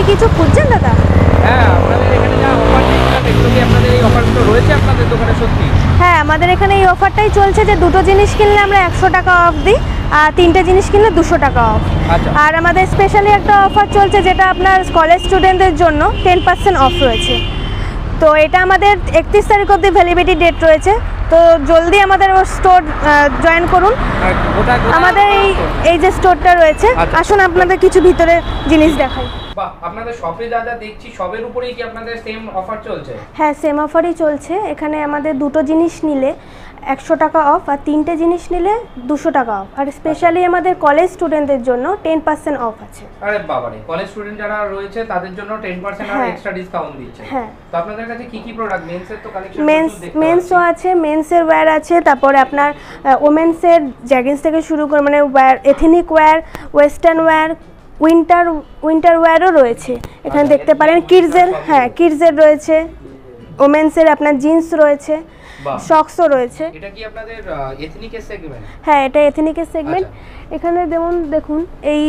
কিছু খুঁজছেন দাদা? হ্যাঁ, আপনাদের এখানে যা অফার দেখছিলাম এগুলো কি আপনাদের এই অফারগুলো রয়েছে আপনাদের দোকানে সত্যি? হ্যাঁ, আমাদের এখানে এই অফারটাই চলছে যে দুটো জিনিস কিনলে আমরা 100 টাকা অফ দিই, আর তিনটে জিনিস কিনলে 200 টাকা অফ। আচ্ছা। আর আমাদের স্পেশালি একটা অফার চলছে যেটা আপনার কলেজ স্টুডেন্টদের জন্য 10% অফ রয়েছে। তো এটা আমাদের 31 তারিখ অবধি ভ্যালিডিটি ডেট রয়েছে, তো জলদি আমাদের স্টোর জয়েন করুন। আমাদের এই যে স্টোরটা রয়েছে, আসুন আপনাদের কিছু ভিতরে জিনিস দেখাই। বাহ, আপনাদের শপে যা যা দেখছি সবের উপরেই কি আপনাদের সেম অফার চলছে? হ্যাঁ, সেম অফারই চলছে। এখানে আমাদের দুটো জিনিস নিলে 100 টাকা অফ, আর তিনটে জিনিস নিলে 200 টাকা অফ। আর স্পেশালি আমাদের কলেজ স্টুডেন্টদের জন্য 10% অফ আছে। আরে বাবারে, কলেজ স্টুডেন্ট যারা রয়েছে তাদের জন্য 10% আর এক্সট্রা ডিসকাউন্ট দিচ্ছে। হ্যাঁ। তো আপনাদের কাছে কি কি প্রোডাক্ট, মেন্সের তো কালেকশন মেন্সও আছে, মেন্সের ওয়্যার আছে, তারপরে আপনার ওমেন্সের জ্যাগিন্স থেকে শুরু করে মানে wear, ethnic wear, western wear, winter ওয়্যারও রয়েছে। এখানে দেখতে পারেন কিডসের, হ্যাঁ কিডসের রয়েছে, ওমেন্সের আপনার জিন্স রয়েছে, শক্সও রয়েছে। এটা কি আপনাদের এথনিকের সেগমেন্ট? হ্যাঁ, এটা এথনিকের সেগমেন্ট। এখানে যেমন দেখুন এই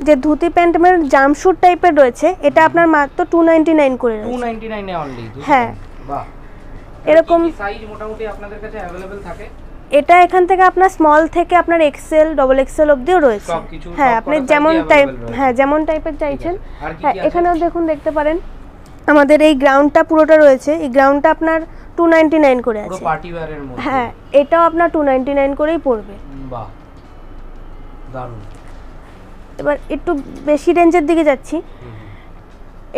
যে ধুতি প্যান্ট মানে জাম্পশুট টাইপের রয়েছে, এটা আপনার মাত্র 299 করে রয়েছে। 299 এ অনলি? হ্যাঁ। বাহ। এরকম সাইজ মোটামুটি আপনাদের কাছে अवेलेबल থাকে? এটা এখান থেকে আপনার স্মল থেকে আপনার এক্সেল, ডবল এক্সেল অবধিও রয়েছে। হ্যাঁ, আপনি যেমন টাইপ, হ্যাঁ যেমন টাইপের চাইছেন। হ্যাঁ, এখানেও দেখুন, দেখতে পারেন আমাদের এই গ্রাউন্ডটা পুরোটা রয়েছে। এই গ্রাউন্ডটা আপনার 299 করে আছে। পুরো পার্টি ওয়্যারের মধ্যে? হ্যাঁ, এটাও আপনার 299 করেই পড়বে। বাহ, দারুণ। এবার একটু বেশি রেঞ্জের দিকে যাচ্ছি।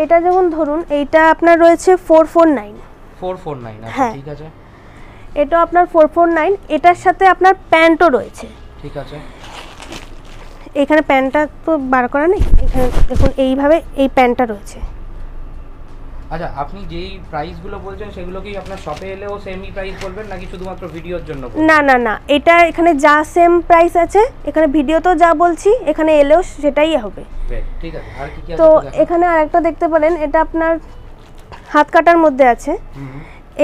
এটা যেমন ধরুন, এইটা আপনার রয়েছে 449। 449, হ্যাঁ ঠিক আছে। এটা আপনার 449, এটার সাথে আপনার প্যান্টও রয়েছে। ঠিক আছে। এখানে প্যান্টটা তো বার করা নেই, এখানে দেখুন এইভাবে এই প্যান্টটা রয়েছে। আচ্ছা, আপনি যেই প্রাইসগুলো বলছেন সেগুলো কি আপনার শপে এলেও সেমই প্রাইস বলবেন নাকি শুধুমাত্র ভিডিওর জন্য? না না না, এটা এখানে যা সেম প্রাইস আছে, এখানে ভিডিওতেও যা বলছি এখানে এলেও সেটাই হবে। ঠিক আছে। আর কি কি আছে? তো এখানে আরেকটা দেখতে পারেন, এটা আপনার হাত কাটার মধ্যে আছে।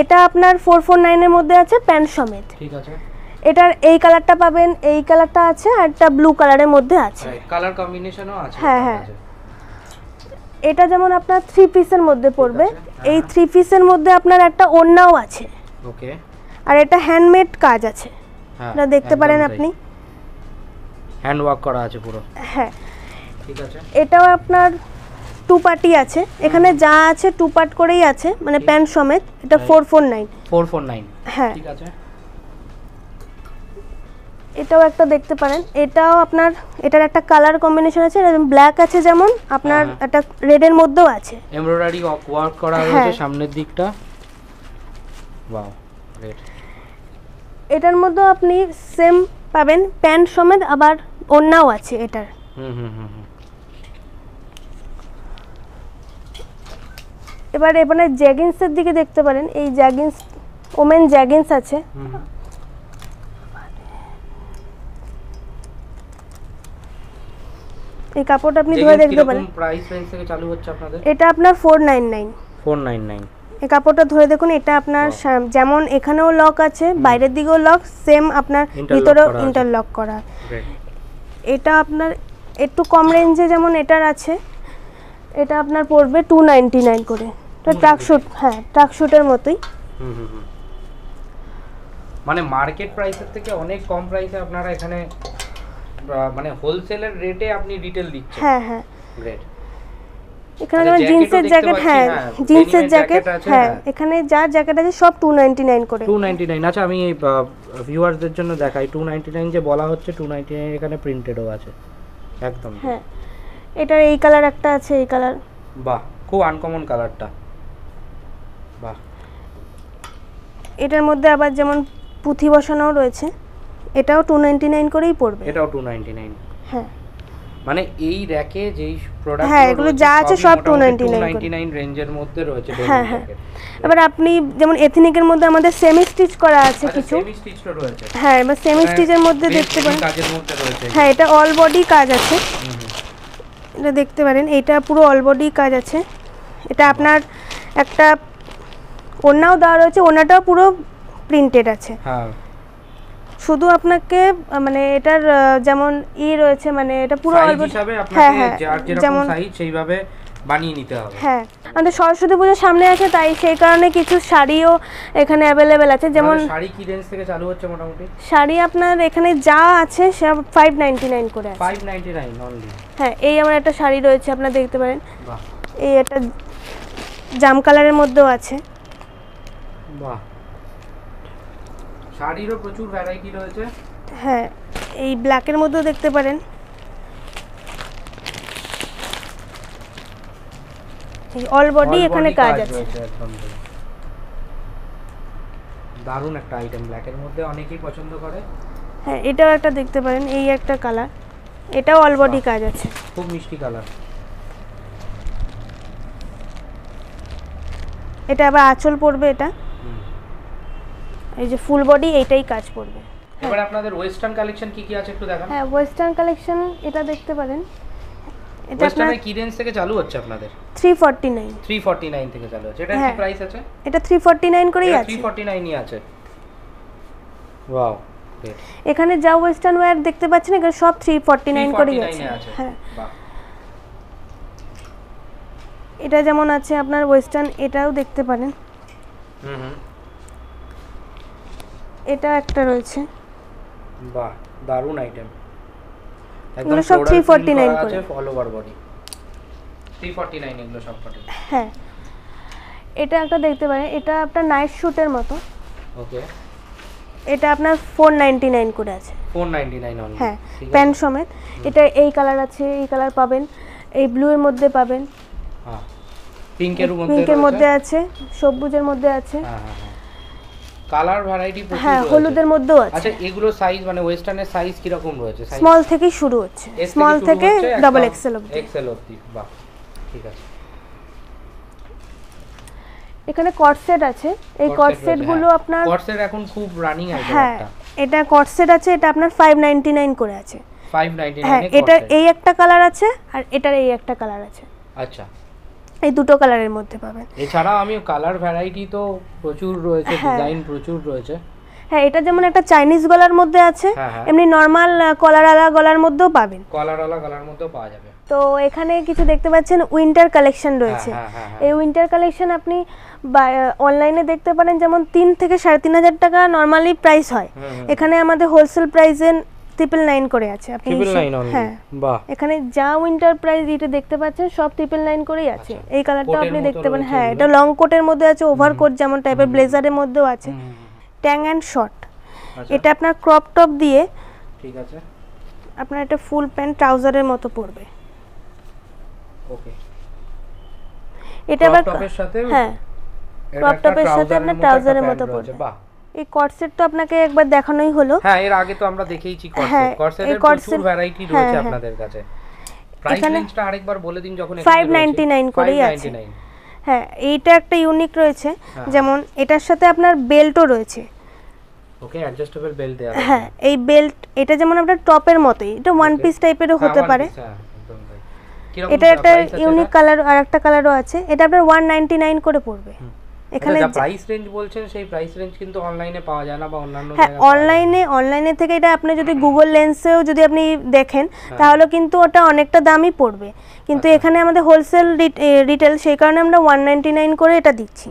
এটা আপনার 449 এর মধ্যে আছে, প্যান্ট সমেত। ঠিক আছে। এটার এই কালারটা পাবেন, এই কালারটা আছে, আর একটা ব্লু কালারের মধ্যে আছে। কালার কম্বিনেশনও আছে? হ্যাঁ হ্যাঁ। এটা যেমন আপনার 3 পিসের মধ্যে পড়বে। এই 3 পিসের মধ্যে আপনার একটা ওড়নাও আছে। ওকে। আর এটা হ্যান্ডমেড কাজ আছে। এটা দেখতে পারেন আপনি, হ্যান্ড ওয়ার্ক করা আছে পুরো। হ্যাঁ, ঠিক আছে। এটাও আপনার 2 পার্টি আছে। এখানে যা আছে 2 পার্ট করেই আছে, মানে প্যান্ট সমেত। এটা 449। 449, হ্যাঁ ঠিক আছে। এটাও একটা দেখতে পারেন, এটাও আপনার, এটার একটা কালার কম্বিনেশন আছে, ব্ল্যাক আছে যেমন আপনার, একটা রেড এর মধ্যেও আছে। এমব্রয়ডারি ওয়ার্ক করা রয়েছে সামনের দিকটা। Wow, great. এটার মধ্যে আপনি সেম পাবেন, প্যান্ট সমেত, আবার ওড়নাও আছে এটার। এবার এখানে জ্যাগিন্সের দিকে দেখতে পারেন, এই জ্যাগিন্স, ওমেন জ্যাগিন্স আছে। এই কাপড়টা আপনি ধরে দেখতে পারেন। প্রাইস রেঞ্জ থেকে চালু হচ্ছে আপনাদের? এটা আপনার 499। 499। এই কাপড়টা ধরে দেখুন, এটা আপনার যেমন এখানেও লক আছে, বাইরের দিকেও লক, সেম আপনার ভিতরেও ইন্টারলক করা। এটা আপনার একটু কম রেঞ্জে যেমন এটার আছে, এটা আপনার পড়বে 299 করে। এটা ট্রাকশুট, হ্যাঁ ট্রাকশুটের মতোই। মানে মার্কেট প্রাইসের থেকে অনেক কম প্রাইসে আপনারা এখানে মানে হোলসেলের রেটে আপনি রিটেল দিচ্ছেন? হ্যাঁ হ্যাঁ, গ্রেট। এখানে যেমন জিন্সের জ্যাকেট, হ্যাঁ জিন্সের জ্যাকেট, হ্যাঁ এখানে যা জ্যাকেট আছে সব 299 করে। 299। আচ্ছা, আমি ভিউয়ারদের জন্য দেখাই, 299 যে বলা হচ্ছে, 299 এখানে প্রিন্টেডও আছে একদম। হ্যাঁ, এটার এই কালার একটা আছে, এই কালার। বাহ, খুব আনকমন কালারটা। বাহ। এটার মধ্যে আবার যেমন পুঁথি বসানো রয়েছে, এটাও 299 করেই পড়বে। এটাও 299? হ্যাঁ। মানে এই র্যাকে যেই প্রোডাক্ট, হ্যাঁ এগুলো যা আছে সব 299 রেঞ্জের মধ্যে রয়েছে। হ্যাঁ হ্যাঁ। এবার আপনি যেমন এথনিকের মধ্যে আমাদের সেমি স্টিচ করা আছে কিছু। সেমি স্টিচও রয়েছে? হ্যাঁ, এবার সেমি স্টিচের মধ্যে দেখতে পারেন, কাজের মধ্যে রয়েছে। হ্যাঁ এটা অল বডি কাজ আছে। এটা দেখতে পারেন, এটা পুরো অল বডি কাজ আছে। এটা আপনার একটা ওড়নাও দেওয়া রয়েছে, ওড়নাটাও পুরো প্রিন্টেড আছে। হ্যাঁ, শুধু আপনাকে মানে এটার যেমন রয়েছে, মানে এটা পুরো সাইজ হিসাবে আপনাকে যার যেরকম সাইজ সেইভাবে বানিয়ে নিতে হবে। হ্যাঁ, আমাদের সরস্বতী পুজোর সামনে আছে, তাই সেই কারণে কিছু শাড়িও এখানে অ্যাভেলেবেল আছে। যেমন শাড়ি কি রেঞ্জ থেকে চালু হচ্ছে মোটামুটি? শাড়ি আপনার এখানে যা আছে সব 599 করে আছে। 599 অনলি? হ্যাঁ, এই আমার একটা শাড়ি রয়েছে, আপনারা দেখতে পারেন। বাহ, এই একটা জাম কালারের মধ্যেও আছে। বাহ, শাড়িরও প্রচুর ভ্যারাইটি রয়েছে। হ্যাঁ, এই ব্ল্যাকের মধ্যেও দেখতে পারেন। এই অল বডি এখানে কাজ আছে। দারুণ একটা আইটেম, ব্ল্যাকের মধ্যে অনেকেই পছন্দ করে। হ্যাঁ, এটাও একটা দেখতে পারেন, এই একটা কালার, এটাও অল বডি কাজ আছে। খুব মিষ্টি কালার। এটা আবার আঁচল পড়বে, এটা এই যে ফুল বডি এইটাই কাজ পড়বে। এবার আপনাদের ওয়েস্টার্ন কালেকশন কি কি আছে একটু দেখান। হ্যাঁ, ওয়েস্টার্ন কালেকশন এটা দেখতে পারেন। এটা ওয়েস্টার্নে কি রেঞ্জ থেকে চালু হচ্ছে আপনাদের? 349। 349 থেকে চালু হচ্ছে। এটা কি প্রাইস আছে? এটা 349 করেই আছে। 349 ই আছে। ওয়াও, এখানে যা ওয়েস্টার্ন ওয়্যার দেখতে পাচ্ছেন এখানে সব 349 করেই আছে। হ্যাঁ, বাহ, এটা যেমন আছে আপনার ওয়েস্টার্ন, এটাও দেখতে পারেন। এটা একটা রয়েছে। বাহ, দারুণ আইটেম। এগুলো সব 349 করে আছে, অল ওভার বডি 349 এগুলো সব কটি। হ্যাঁ, এটা একটা দেখতে পারেন, এটা আপনার নাইট শুটের মতো। ওকে, এটা আপনার 499 করে আছে। 499 অনলি? হ্যাঁ, প্যান্ট সমেত। এটা এই কালার আছে, এই কালার পাবেন, এই ব্লু এর মধ্যে পাবেন। হ্যাঁ, পিঙ্কের মধ্যে আছে, সবুজের মধ্যে আছে। হ্যাঁ হ্যাঁ, কালার ভ্যারাইটি প্রচুর। হ্যাঁ, হলুদের মধ্যেও আছে। আচ্ছা, এগুলো সাইজ মানে ওয়েস্টার্নের সাইজ কি রকম রয়েছে? স্মল থেকে শুরু হচ্ছে, স্মল থেকে ডাবল এক্সেল অবধি। এক্সেল অবধি, বাহ, ঠিক আছে। এখানে কট সেট আছে, এই কট সেট গুলো আপনার কট সেট এখন খুব রানিং আইটেম হ্যাঁ, এটা কট সেট আছে, এটা আপনার 599 করে আছে। 599 হ্যাঁ, এটা এই একটা কালার আছে আর এটার এই একটা কালার আছে। আচ্ছা, এই দুটো কালারের মধ্যে পাবেন। এছাড়া আমি কালার ভ্যারাইটি তো প্রচুর রয়েছে, ডিজাইন প্রচুর রয়েছে। হ্যাঁ, এটা যেমন একটা চাইনিজ গলার মধ্যে আছে, এমনি নরমাল কলারওয়ালা গলার মধ্যেও পাবেন। কলারওয়ালা গলার মধ্যেও পাওয়া যাবে। তো এখানে কিছু দেখতে পাচ্ছেন উইন্টার কালেকশন রয়েছে। এই উইন্টার কালেকশন আপনি অনলাইনে দেখতে পারেন, যেমন 3 থেকে 3,500 টাকা নরমালি প্রাইস হয়। এখানে আমাদের হোলসেল প্রাইসে 999 করে আছে। আপনি হ্যাঁ, বাহ, এখানে যা উইন্টার প্রাইস এটা দেখতে পাচ্ছেন সব 999 করেই আছে। এই কালারটা আপনি দেখতে পারেন। হ্যাঁ, এটা লং কোটের মধ্যে আছে, ওভারকোট যেমন টাইপের ব্লেজারের মধ্যেও আছে, ট্যাং এন্ড শর্ট। এটা আপনার ক্রপ টপ দিয়ে, ঠিক আছে, আপনার এটা ফুল প্যান্ট ট্রাউজারের মতো পড়বে। ওকে, এটা আবার টপের সাথে, হ্যাঁ, ক্রপ টপের সাথে আপনার ট্রাউজারের মতো পড়বে। বাহ, এই কট সেট তো আপনাকে একবার দেখানোই হলো। হ্যাঁ, এর আগে তো আমরা দেখেইছি কট সেট। কট সেটের প্রচুর ভ্যারাইটি রয়েছে আপনাদের কাছে। প্রাইস রেঞ্জটা আরেকবার বলে দিন। যখন 599 করেই আছে। হ্যাঁ, এইটা একটা ইউনিক রয়েছে, যেমন এটার সাথে আপনার বেল্টও রয়েছে। ওকে, অ্যাডজাস্টেবল বেল্ট দেয়া। হ্যাঁ, এই বেল্ট এটা যেমন আপনার টপের মতোই, এটা ওয়ান পিস টাইপেরও হতে পারে। এটা একটা ইউনিক কালার, আর একটা কালারও আছে। এটা আপনার 199 করে পড়বে। এখানে যা প্রাইস রেঞ্জ বলছেন সেই প্রাইস রেঞ্জ কিন্তু অনলাইনে পাওয়া যায় না বা অন্যান্য জায়গায়। হ্যাঁ, অনলাইনে থেকে এটা আপনি যদি গুগল লেন্সেও যদি আপনি দেখেন তাহলে কিন্তু ওটা অনেকটা দামই পড়বে, কিন্তু এখানে আমাদের হোলসেল রিটেল, সেই কারণে আমরা 199 করে এটা দিচ্ছি।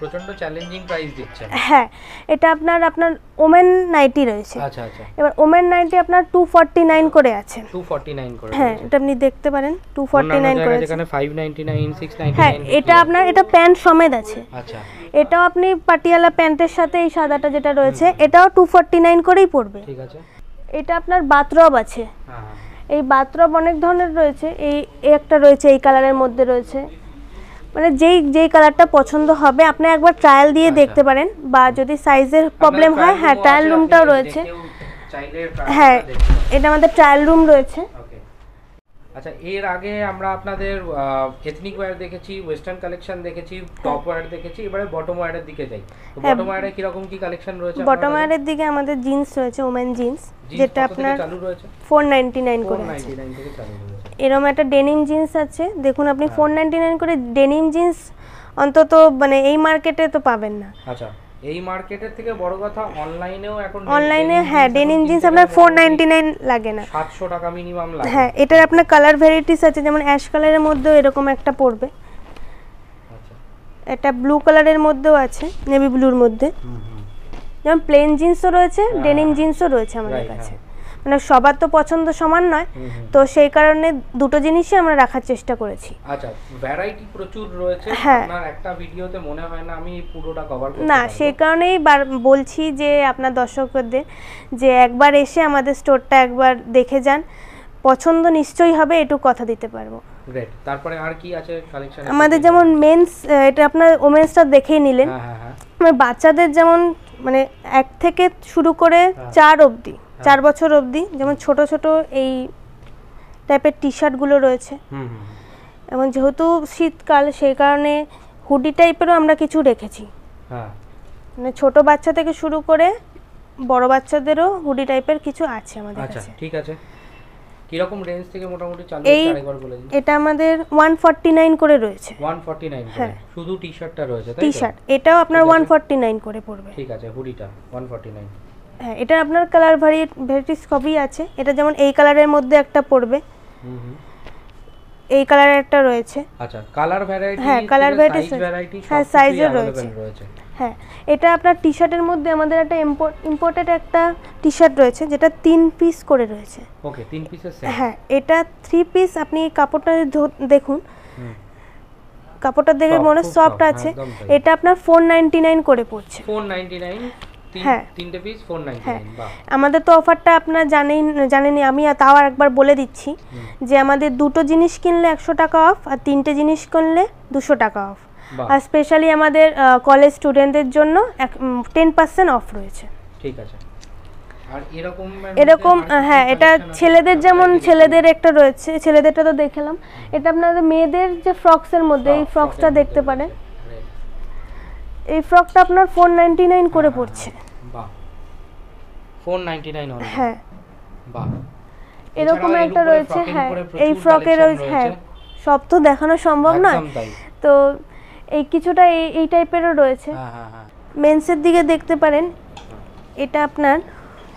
প্রচন্ড চ্যালেঞ্জিং প্রাইস দিচ্ছেন। হ্যাঁ, এটা আপনার ওমেন নাইটি রয়েছে। আচ্ছা আচ্ছা, এবার ওমেন নাইটি আপনার 249 করে আছে। 249 করে। হ্যাঁ, এটা আপনি দেখতে পারেন 249 করে আছে। এখানে 599 699। হ্যাঁ, এটা আপনার এটা প্যান্ট সমেত আছে। আচ্ছা, এটাও আপনি পাটিয়ালা প্যান্টের সাথে এই সাদাটা যেটা রয়েছে এটাও 249 করেই পড়বে। ঠিক আছে। এটা আপনার বাথরব আছে। হ্যাঁ, এই বাথরব অনেক ধরনের রয়েছে। এই একটা রয়েছে, এই কালারের মধ্যে রয়েছে, মানে যেই কালারটা পছন্দ হবে আপনি একবার ট্রায়াল দিয়ে দেখতে পারেন, বা যদি সাইজের প্রবলেম হয়, হ্যাঁ, ট্রায়াল রুমটাও রয়েছে। হ্যাঁ, এটা আমাদের ট্রায়াল রুম রয়েছে। আচ্ছা, এর আগে আমরা আপনাদের এথনিক ওয়্যার দেখেছি, ওয়েস্টার্ন কালেকশন দেখেছি, টপ ওয়্যার দেখেছি, এবারে বটম ওয়্যারের দিকে যাই। তো বটম ওয়্যারে কি রকম কি কালেকশন রয়েছে? বটম ওয়্যারের দিকে আমাদের জিন্স রয়েছে, ওমেন জিন্স, যেটা আপনার চালু রয়েছে 499 করে আছে। 499 থেকে চালু রয়েছে। এরকম একটা ডেনিম জিন্স আছে, দেখুন আপনি 499 করে ডেনিম জিন্স অন্তত মানে এই মার্কেটে তো পাবেন না। আচ্ছা, এই মার্কেটের থেকে বড় কথা অনলাইনেও এখন অনলাইনে হ্যাঁ ডেনিম জিন্স আপনার 499 লাগে না, 700 টাকা মিনিমাম লাগে। হ্যাঁ এটার আপনার কালার ভ্যারাইটিস আছে, যেমন অ্যাশ কালারের মধ্যেও এরকম একটা পড়বে, আচ্ছা এটা ব্লু কালারের মধ্যেও আছে, নেভি ব্লুর মধ্যে, যেমন প্লেন জিন্সও রয়েছে, ডেনিম জিন্সও রয়েছে আমাদের কাছে। মানে সবার তো পছন্দ সমান নয়, তো সেই কারণে দুটো জিনিসই আমরা রাখার চেষ্টা করেছি। আচ্ছা ভ্যারাইটি প্রচুর রয়েছে, আপনার একটা ভিডিওতে মনে হয় না আমি পুরোটা কভার করতে না, পারবো। সেই কারণেই বলছি যে আপনার দর্শকদের যে একবার এসে আমাদের স্টোরটা একবার দেখে যান, পছন্দ নিশ্চয়ই হবে, এটুকু কথা দিতে পারবো। গ্রেট। তারপরে আর কি আছে কালেকশন? আমাদের যেমন মেন্স, এটা আপনার ওমেন্সটা দেখেই নিলেন, আমার বাচ্চাদের যেমন মানে 1 থেকে শুরু করে 4 অবধি, 4 বছর অবধি, যেমন ছোট ছোট এই টাইপের টি শার্টগুলো রয়েছে। এবং যেহেতু শীতকাল সেই কারণে হুডি টাইপেরও আমরা কিছু রেখেছি, মানে ছোট বাচ্চা থেকে শুরু করে বড় বাচ্চাদেরও হুডি টাইপের কিছু আছে আমাদের কাছে। আচ্ছা ঠিক আছে, কি রকম রেঞ্জ থেকে মোটামুটি চালু এই হচ্ছে আরেকবার বলে দিন। এটা আমাদের 149 করে রয়েছে, 149 করে শুধু টি শার্টটা রয়েছে, তাই তো? টি শার্ট এটাও আপনার 149 করে পড়বে। ঠিক আছে, হুডিটা 149। হ্যাঁ এটা আপনার কালার ভ্যারাইটিস সবই আছে, এটা যেমন এই কালারের মধ্যে একটা পড়বে, এই কালারের একটা রয়েছে। আচ্ছা কালার ভ্যারাইটি, হ্যাঁ কালার ভ্যারাইটি, হ্যাঁ সাইজের রয়েছে। হ্যাঁ এটা আপনার টি শার্টের মধ্যে আমাদের একটা ইম্পোর্টেড একটা টি শার্ট রয়েছে, যেটা 3 পিস করে রয়েছে। ওকে 3 পিসের সেট। হ্যাঁ এটা 3 পিস, আপনি কাপড়টা দেখুন, কাপড়টা দেখে মনে সফট আছে। এটা আপনার 499 করে পড়ছে। 499 হ্যাঁ 3টে পিস 499। বাহ, আমাদের তো অফারটা আপনারা জানেনই, আমি তাও আরেকবার বলে দিচ্ছি যে আমাদের দুটো জিনিস কিনলে 100 টাকা অফ, আর 3টে জিনিস কিনলে 200 টাকা অফ। আর স্পেশালি আমাদের কলেজ স্টুডেন্টদের জন্য 10% অফ রয়েছে। ঠিক আছে। আর এরকম হ্যাঁ এটা ছেলেদের, যেমন ছেলেদের একটা রয়েছে, ছেলেদেরটা তো দেখলাম, এটা আপনাদের মেয়েদের যে ফ্রকসের মধ্যে এই ফ্রকসটা দেখতে পারেন, এই ফ্রকটা আপনার 499 করে পড়ছে। বাহ 499 অনলি। হ্যাঁ বাহ, এরকম একটা রয়েছে। হ্যাঁ এই ফ্রকের রয়েছে, হ্যাঁ সব তো দেখানো সম্ভব নয়, তো এই কিছুটা এই টাইপেরও রয়েছে। মেন্সের দিকে দেখতে পারেন, এটা আপনার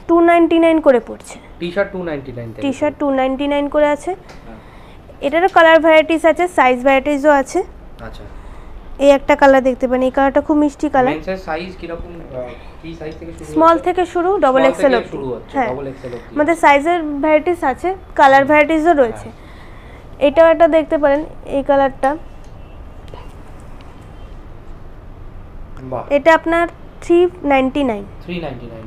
299 করে পড়ছে। টি শার্ট 299, টি শার্ট 299 করে আছে। এটারও কালার ভ্যারাইটিস আছে, সাইজ ভ্যারাইটিসও আছে। আচ্ছা এই একটা কালার দেখতে পারেন, এই কালারটা খুব মিষ্টি কালার। মেন্সের সাইজ কি রকম, কি সাইজ থেকে শুরু? স্মল থেকে শুরু, ডবল এক্সেল অবধি। হ্যাঁ আমাদের সাইজের ভ্যারাইটিস আছে, কালার ভ্যারাইটিসও রয়েছে। এটাও একটা দেখতে পারেন, এই কালারটা, বাহ এটা আপনার 399।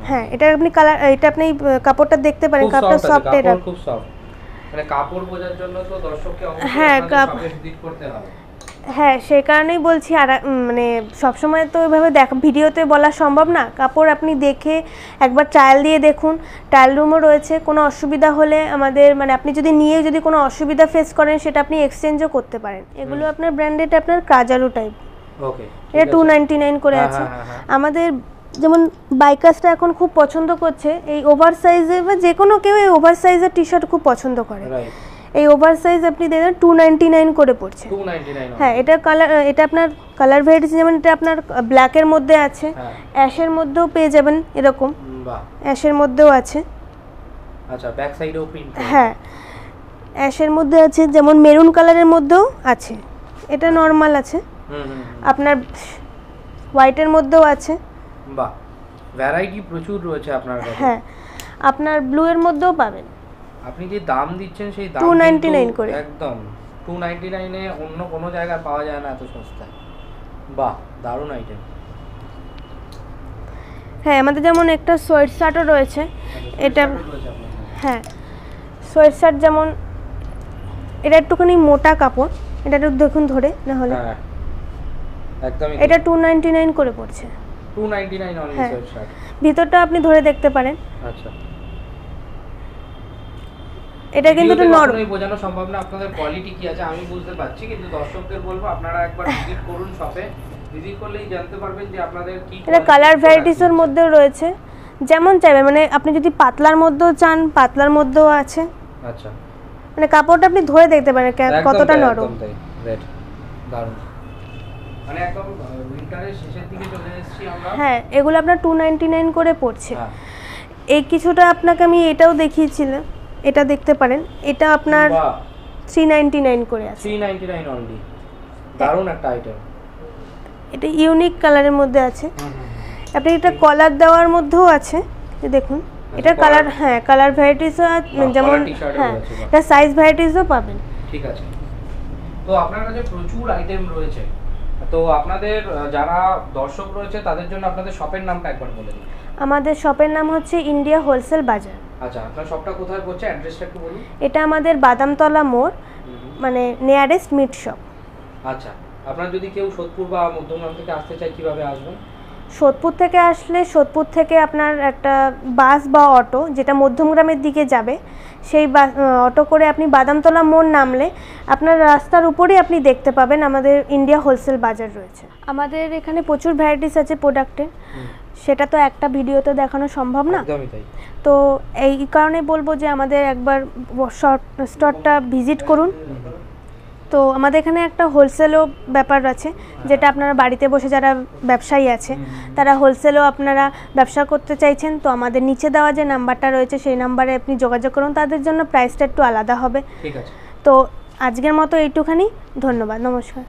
হ্যাঁ এটা আপনি কালার, এটা আপনি কাপড়টা দেখতে পারেন, কাপড়টা সফট, এটা খুব সফট, মানে কাপড় বোঝার জন্য তো দর্শককে অবশ্যই হ্যাঁ ভিজিট করতে হবে। হ্যাঁ সেই কারণেই বলছি, আর মানে সবসময় তো ওইভাবে ভিডিওতে বলা সম্ভব না, কাপড় আপনি দেখে একবার ট্রায়াল দিয়ে দেখুন, ট্রায়াল রুমও রয়েছে। কোনো অসুবিধা হলে আমাদের, মানে আপনি যদি নিয়ে যদি কোনো অসুবিধা ফেস করেন সেটা আপনি এক্সচেঞ্জও করতে পারেন। এগুলো আপনার ব্র্যান্ডেড, আপনার কাজারু টাইপ, ওকে এটা 299 করে আছে। আমাদের যেমন বাইকার্সটা এখন খুব পছন্দ করছে এই ওভার সাইজের, বা যে কোনো কেউ এই ওভার সাইজের টি শার্ট খুব পছন্দ করে। এই ওভার সাইজ আপনি দেখেন 299 করে পড়ছে। 299। হ্যাঁ এটা কালার, এটা আপনার কালার ভ্যারাইটিস, যেমন এটা আপনার ব্ল্যাকের মধ্যে আছে, অ্যাশের মধ্যেও পেয়ে যাবেন এরকম, বাহ অ্যাশের মধ্যেও আছে। আচ্ছা ব্যাক সাইডেও প্রিন্ট, হ্যাঁ অ্যাশের মধ্যে আছে, যেমন মেরুন কালারের মধ্যেও আছে, এটা নরমাল আছে। আপনার হোয়াইটের মধ্যেও আছে। বাহ ভ্যারাইটি প্রচুর রয়েছে আপনার কাছে। হ্যাঁ আপনার ব্লু এর মধ্যেও পাবেন। আপনি যে দাম দিচ্ছেন সেই দাম 299 করে, একদম 299 এ অন্য কোনো জায়গায় পাওয়া যায় না এত সস্তায়। বাহ দারুণ আইটেম। হ্যাঁ আমাদের যেমন একটা সোয়েট শার্টও রয়েছে, এটা হ্যাঁ সোয়েট শার্ট, যেমন এটা একটুখানি মোটা কাপড়, এটা একটু দেখুন ধরে না হলে, একদম এটা 299 করে পড়ছে। 299 অনলি সোয়েট শার্ট, ভিতরটা আপনি ধরে দেখতে পারেন। আচ্ছা এটা কিন্তু একটু নরম, বোঝানো সম্ভব না আপনাদের কোয়ালিটি কি আছে, আমি বুঝতে পারছি, কিন্তু দর্শকদের বলবো আপনারা একবার ভিজিট করুন শপে, ভিজিট করলেই জানতে পারবেন যে আপনাদের কি। এটা কালার ভ্যারাইটিসের মধ্যেও রয়েছে, যেমন চাইবেন, মানে আপনি যদি পাতলার মধ্যেও চান পাতলার মধ্যেও আছে। আচ্ছা মানে কাপড়টা আপনি ধরে দেখতে পারেন কতটা নরম। রেড দারুণ। মানে একদম উইন্টারের শেষের দিকে চলে এসেছি আমরা। হ্যাঁ, এগুলো আপনার 299 করে পড়ছে। হ্যাঁ। এই কিছুটা আপনাকে আমি এটাও দেখিয়েছিলাম, এটা দেখতে পারেন, এটা আপনার 399 করে আছে। 399 অনলি, দারুণ একটা আইটেম। এটা ইউনিক কালারের মধ্যে আছে। আপনি এটা কলার দেওয়ার মধ্যেও আছে, যে দেখুন এটা কালার, হ্যাঁ কালার ভ্যারাইটিসও যেমন, হ্যাঁ এটা সাইজ ভ্যারাইটিসও পাবেন। ঠিক আছে। তো আপনার কাছে প্রচুর আইটেম রয়েছে, তো আপনাদের যারা দর্শক রয়েছে তাদের জন্য আপনাদের শপের নামটা একবার বলে দিন। আমাদের শপের নাম হচ্ছে ইন্ডিয়া হোলসেল বাজার। আচ্ছা, আপনার শপটা কোথায় পড়ছে, অ্যাড্রেসটা একটু বলুন। এটা আমাদের বাদামতলা মোড়, মানে নিয়ারেস্ট মিট শপ। আচ্ছা, আপনার যদি কেউ সোদপুর বা মধ্যমগ্রাম থেকে আসতে চায় কিভাবে আসবেন? সোদপুর থেকে আসলে সোদপুর থেকে আপনার একটা বাস বা অটো যেটা মধ্যমগ্রামের দিকে যাবে, সেই অটো করে আপনি বাদামতলা মোড় নামলে আপনার রাস্তার উপরেই আপনি দেখতে পাবেন আমাদের ইন্ডিয়া হোলসেল বাজার রয়েছে। আমাদের এখানে প্রচুর ভ্যারাইটিস আছে প্রোডাক্টের, সেটা তো একটা ভিডিওতে দেখানো সম্ভব না। একদমই তাই। তো এই কারণে বলবো যে আমাদের একবার স্টোরটা ভিজিট করুন। তো আমাদের এখানে একটা হোলসেলও ব্যাপার আছে, যেটা আপনারা বাড়িতে বসে যারা ব্যবসায়ী আছে তারা হোলসেলও আপনারা ব্যবসা করতে চাইছেন, তো আমাদের নিচে দেওয়া যে নাম্বারটা রয়েছে সেই নাম্বারে আপনি যোগাযোগ করুন, তাদের জন্য প্রাইসটা একটু আলাদা হবে। ঠিক আছে। তো আজকের মতো এইটুখানি, ধন্যবাদ, নমস্কার।